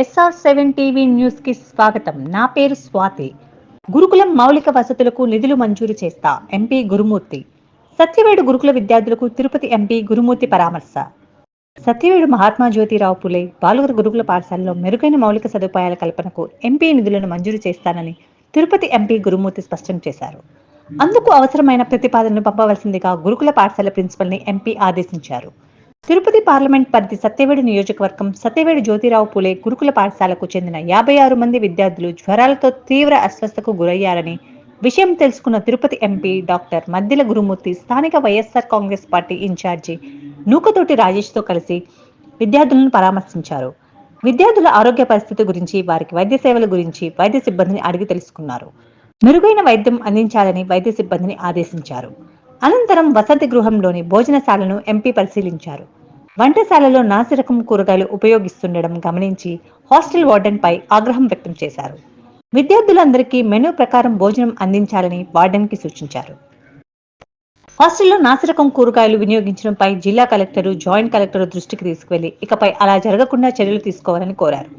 SR7 TV news కి స్వాగతం. నా పేరు స్వాతి. గురుకులం మౌలిక వసతులకు నిధులు మంజూరు చేస్తా ఎంపీ గురుమూర్తి. సత్యవేడు గురుకుల విద్యార్థులకు తిరుపతి ఎంపీ గురుమూర్తి పరామర్శ. సత్యవేడు మహాత్మా జ్యోతిరావు పులే బాలుర గురుకుల పాఠశాలలో మెరుగైన మౌలిక సదుపాయాల కల్పనకు ఎంపీ నిధులను మంజూరు చేస్తానని తిరుపతి ఎంపీ గురుమూర్తి స్పష్టం చేశారు. అందుకు అవసరమైన ప్రతిపాదనలు పంపవలసిందిగా గురుకుల పాఠశాల ప్రిన్సిపల్ ని ఎంపీ ఆదేశించారు. తిరుపతి పార్లమెంట్ పరిధి సత్యవేడు నియోజకవర్గం సత్యవేడు జ్యోతిరావు పులే గురుకుల పాఠశాలకు చెందిన 56 మంది విద్యార్థులు జ్వరాలతో తీవ్ర అస్వస్థతకు గురయ్యారని విషయం తెలుసుకున్న తిరుపతి ఎంపీ డాక్టర్ మద్దిల గురుమూర్తి స్థానిక వైఎస్ఆర్ కాంగ్రెస్ పార్టీ ఇన్ఛార్జి నూకతోటి రాజేష్తో కలిసి విద్యార్థులను పరామర్శించారు. విద్యార్థుల ఆరోగ్య పరిస్థితి గురించి, వారికి వైద్య సేవల గురించి వైద్య సిబ్బందిని అడిగి తెలుసుకున్నారు. మెరుగైన వైద్యం అందించాలని వైద్య సిబ్బందిని ఆదేశించారు. అనంతరం వసతి గృహంలోని భోజనశాలను ఎంపీ పరిశీలించారు. వంటశాలలో నాసిరకం కూరగాయలు ఉపయోగిస్తుండడం గమనించి హాస్టల్ వార్డెన్ పై ఆగ్రహం వ్యక్తం చేశారు. విద్యార్థులందరికీ మెనూ ప్రకారం భోజనం అందించాలని వార్డెన్ కి సూచించారు. హాస్టల్లో నాసిరకం కూరగాయలు వినియోగించడంపై జిల్లా కలెక్టరు, జాయింట్ కలెక్టర్ దృష్టికి తీసుకువెళ్లి ఇకపై అలా జరగకుండా చర్యలు తీసుకోవాలని కోరారు.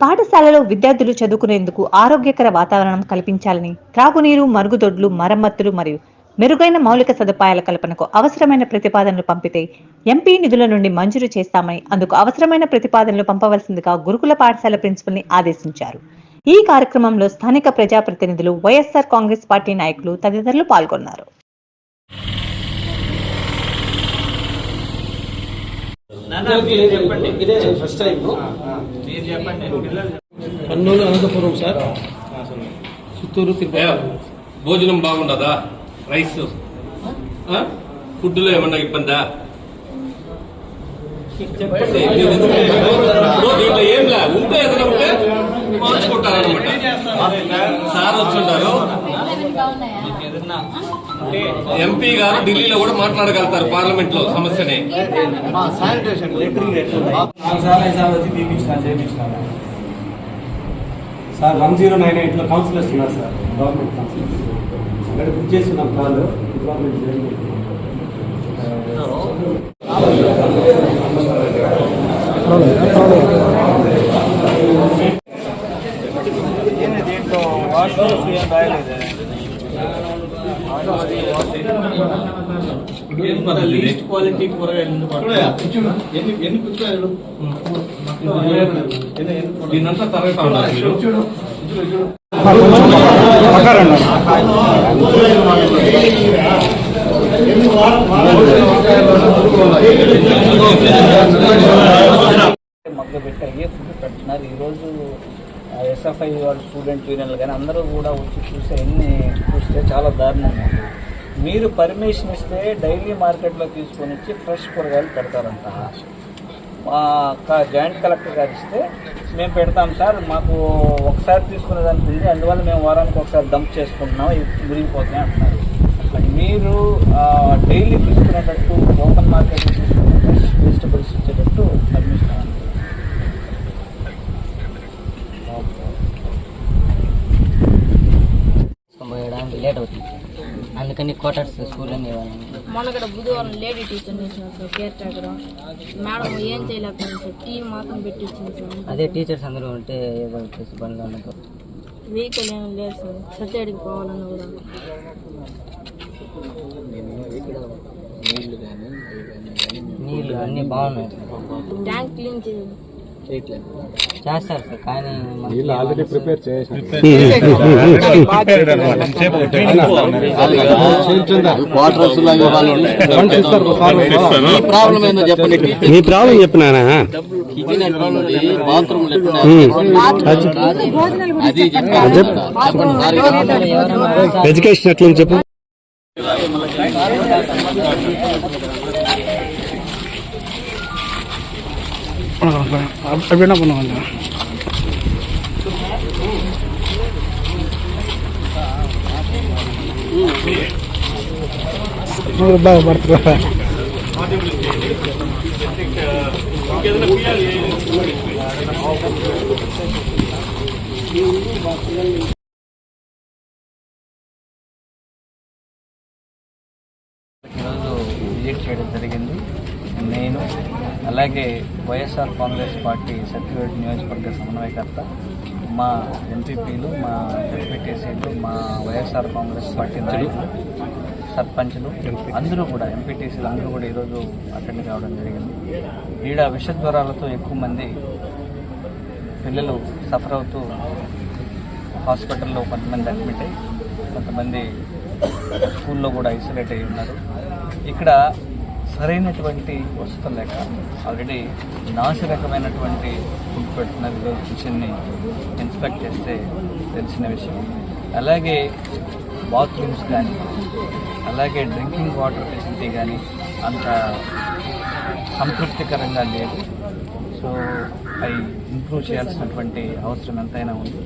పాఠశాలలో విద్యార్థులు చదువుకునేందుకు ఆరోగ్యకర వాతావరణం కల్పించాలని, త్రాగునీరు, మరుగుదొడ్లు మరమ్మతులు మరియు మెరుగైన మౌలిక సదుపాయాల కల్పనకు అవసరమైన ప్రతిపాదనలు పంపితే ఎంపీ నిధుల నుండి మంజూరు చేస్తామని, అందుకు అవసరమైన ప్రతిపాదనలు పంపవలసిందిగా గురుకుల పాఠశాల ప్రిన్సిపల్ ని ఆదేశించారు. ఈ కార్యక్రమంలో స్థానిక ప్రజాప్రతినిధులు, వైఎస్ఆర్ కాంగ్రెస్ పార్టీ నాయకులు తదితరులు పాల్గొన్నారు. భోజనం బాగుండదా? రైస్ ఫుడ్ లో ఏమన్నా ఇబ్బందా? దీంట్లో ఏం లే, ఉంటే ఏదైనా ఉంటే మార్చుకుంటారనమాట. సార్ వచ్చుంటారు, ఎంపీ గారు ఢిల్లీలో కూడా మాట్లాడగలుగుతారు పార్లమెంట్ లో సమస్యని. సార్ 1098 లో కౌన్సిలర్స్ ఉన్నారు సార్, గవర్నమెంట్ కౌన్సిలర్స్. అక్కడ బుక్ చేస్తున్నాం కాల్ డిపార్ట్మెంట్ క్వాలిటీ కూరగాయలు ఎన్ని కూరగాయలు దీనంతా తరగతా మొదలు పెట్టి అయ్యే ఫుడ్ పెడుతున్నారు. ఈరోజు ఎస్ఎఫ్ఐ వాళ్ళు స్టూడెంట్ యూనియన్లు కానీ అందరూ కూడా వచ్చి చూస్తే చాలా దారుణంగా. మీరు పర్మిషన్ ఇస్తే డైలీ మార్కెట్లో తీసుకొని వచ్చి ఫ్రెష్ కూరగాయలు పెడతారంట. జాయింట్ కలెక్టర్ గారు ఇస్తే మేము పెడతాం సార్, మాకు ఒకసారి తీసుకునేదానికి ఉంది, అందువల్ల మేము వారానికి ఒకసారి డంప్ చేసుకుంటున్నాం, మురిగిపోతున్నాయి అంటున్నారు. మీరు డైలీ తీసుకునేటట్టు ఓపెన్ మార్కెట్లో తీసుకునే ఫ్రెష్ వెజిటబుల్స్ ఇచ్చేటట్టు పర్మిషన్ పోయడానికి లేట్ అవుతుంది, అందుకని క్వార్టర్స్ స్కూల్ అని మొన్న కూడా బుధవారం లేడీ టీచర్ చేసినారు సార్, కేర్ టేకర్ మేడం ఏం చేయలేకపోయింది సార్, టీవీ మాత్రం పెట్టించింది సార్. అదే టీచర్స్ అందరూ ఉంటే వచ్చేసి బండ్లు అన్నట్టు వెహికల్ ఏం లేదు సార్, సత్యాడికి పోవాలన్నా కూడా. నీళ్ళు అన్నీ బాగున్నాయి, ట్యాంక్ క్లీన్ చేస్తారు సార్, కానీ ఆల్రెడీ ప్రిపేర్ మీ ప్రాబ్లం చెప్పినానా? ఎడ్యుకేషన్ ఎట్లా చెప్పు. அப்படின்னா பண்ணுவாங்க. படுத்துருவேன். విజిట్ చేయడం జరిగింది. నేను అలాగే వైఎస్ఆర్ కాంగ్రెస్ పార్టీ సత్యవేడు నియోజకవర్గ సమన్వయకర్త, మా ఎంపీపీలు, మా ఎంపీటీసీలు, మా వైఎస్ఆర్ కాంగ్రెస్ పార్టీ నాయకులు, సర్పంచ్లు అందరూ కూడా, ఎంపీటీసీలు అందరూ కూడా ఈరోజు అటెండ్ కావడం జరిగింది. ఈడ విష జ్వరాలతో ఎక్కువ మంది పిల్లలు సఫర్ అవుతూ హాస్పిటల్లో కొంతమంది అడ్మిట్ అయ్యి, కొంతమంది స్కూల్లో కూడా ఐసోలేట్ అయ్యి ఉన్నారు. ఇక్కడ సరైనటువంటి వసతులు లేక ఆల్రెడీ నాసిరకమైనటువంటి ఫుడ్ పెడుతున్నారు. ఈరోజు కిచెన్ని ఇన్స్పెక్ట్ చేస్తే తెలిసిన విషయం. అలాగే బాత్రూమ్స్ కానీ, అలాగే డ్రింకింగ్ వాటర్ ఫెసిలిటీ కానీ అంత సంతృప్తికరంగా లేదు. సో అవి ఇంప్రూవ్ చేయాల్సినటువంటి అవసరం ఎంతైనా ఉంది.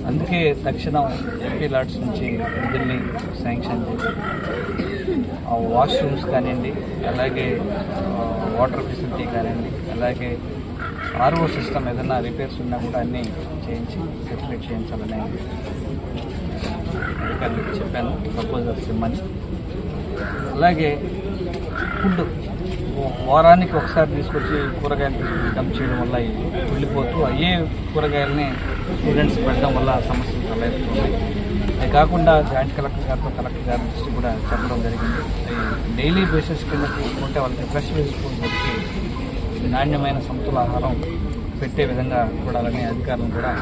అందుకే తక్షణం ఎంపీ లాట్స్ నుంచి నిధుల్ని శాంక్షన్ చేసి ఆ వాష్రూమ్స్ కానివ్వండి, అలాగే వాటర్ ఫెసిలిటీ కానివ్వండి, అలాగే ఆర్ఓ సిస్టమ్ ఏదైనా రిపేర్స్ ఉన్నా కూడా అన్నీ చేయించి సెటిల్మెంట్ చేయించాలని అధికారులకు చెప్పాను, ప్రపోజల్స్ ఇమ్మని. అలాగే ఫుడ్ వారానికి ఒకసారి తీసుకొచ్చి కూరగాయలు తీసుకొచ్చి డంప్ చేయడం వల్ల కుళ్ళిపోతూ అయ్యే కూరగాయలని స్టూడెంట్స్ పెట్టడం వల్ల సమస్యలు తలెత్తుతున్నాయి. అది కాకుండా జాయింట్ కలెక్టర్ గారి దృష్టి కూడా చెప్పడం జరిగింది. డైలీ బేసిస్ కింద తీసుకుంటే వాళ్ళకి ఫ్రెష్ వెజిటబుల్స్ దొరికి నాణ్యమైన సమతుల ఆహారం పెట్టే విధంగా చూడాలని అధికారులను కూడా